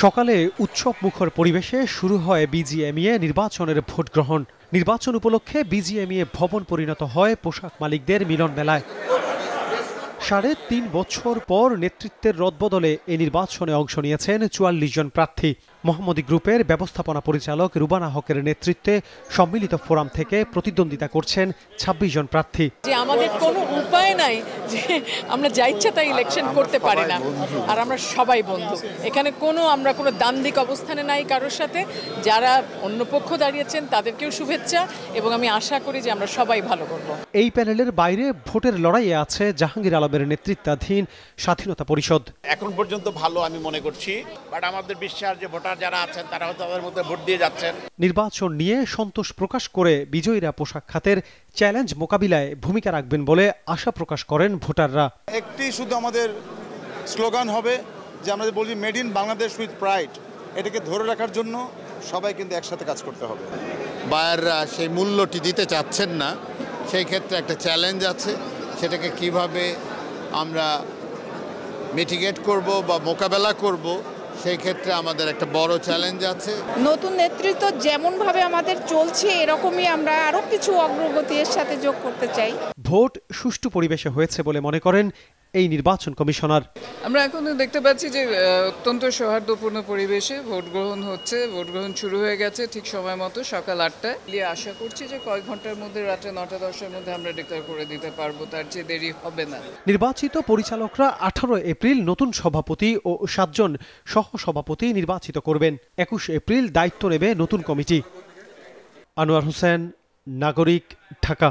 সকালে উৎসব মুখর পরিবেশে শুরু হয় বিজিএমইএ নির্বাচনের ভোট গ্রহণ। নির্বাচন উপলক্ষে বিজিএমইএ ভবন পরিণত হয় পোশাক মালিকদের মিলন মেলায়। ৩.৫ বছর পর নেতৃত্বের রদবদলে এই নির্বাচনে অংশ নিয়েছেন ৪৪ জন প্রার্থী। মোহাম্মদী গ্রুপের ব্যবস্থাপনা পরিচালক রুবানা হকের নেতৃত্বে সম্মিলিত ফোরাম থেকে প্রতিদ্বন্দ্বিতা করছেন ২৬ জন প্রার্থী। আমাদের কোনো উপায় নাই যে আমরা যা ইচ্ছা তাই ইলেকশন করতে পারি না, আর আমরা সবাই বন্ধু। এখানে আমরা কোনো দ্বান্দ্বিক অবস্থানে নাই কারোর সাথে। যারা অন্য পক্ষ দাঁড়িয়েছেন তাদেরকেও শুভেচ্ছা, এবং আমি আশা করি যে আমরা সবাই ভালো করব। এই প্যানেলের বাইরে ভোটের লড়াইয়ে আছে জাহাঙ্গীর আলমের নেতৃত্বাধীন স্বাধীনতা পরিষদ। এখন পর্যন্ত ভালো আমি মনে করছি, বাট আমাদের বিশ্বাস যে ভোটার যারা আছেন তারাও তাদের মধ্যে ভোট দিয়ে যাচ্ছেন। নির্বাচন নিয়ে সন্তোষ প্রকাশ করে বিজয়ীরা পোশাক খাতের চ্যালেঞ্জ মোকাবিলায় ভূমিকা রাখবেন বলে আশা প্রকাশ করেন ভোটাররা। একটি শুধু আমাদের স্লোগান হবে যে আমরা বলি made in Bangladesh with pride, এটাকে ধরে রাখার জন্য সবাই কিন্তু একসাথে কাজ করতে হবে। বায়াররা সেই মূল্যটি দিতে চাচ্ছেন না, সেই ক্ষেত্রে একটা চ্যালেঞ্জ আছে। সেটাকে কিভাবে আমরা মিটিগেট করব বা মোকাবেলা করব, সেই ক্ষেত্রে আমাদের একটা বড় চ্যালেঞ্জ আছে। নতুন নেতৃত্ব যেমনভাবে আমাদের চলছে এরকমই আমরা আরও কিছু অগ্রগতি এর সাথে যোগ করতে চাই। ভোট সুষ্ঠু পরিবেশে হয়েছে বলে মনে করেন এই নির্বাচন কমিশনার। আমরা এখন দেখতে পাচ্ছি যে অত্যন্ত সৌহার্দ্যপূর্ণ পরিবেশে ভোট গ্রহণ হচ্ছে। ভোট গ্রহণ শুরু হয়ে গেছে ঠিক সময় মতো সকাল ৮টায়। আশা করছি যে কয়েক ঘন্টার মধ্যে রাত্রে ৯টা-১০টার মধ্যে আমরা ডিক্লেয়ার করে দিতে পারবো, তার চেয়ে দেরি হবে না। নির্বাচিত পরিচালকরা ১৮ এপ্রিল নতুন সভাপতি ও ৭ জন সহ সভাপতি নির্বাচিত করবেন। ২১ এপ্রিল দায়িত্ব নেবে নতুন কমিটি। আনোয়ার হোসেন, নাগরিক, ঢাকা।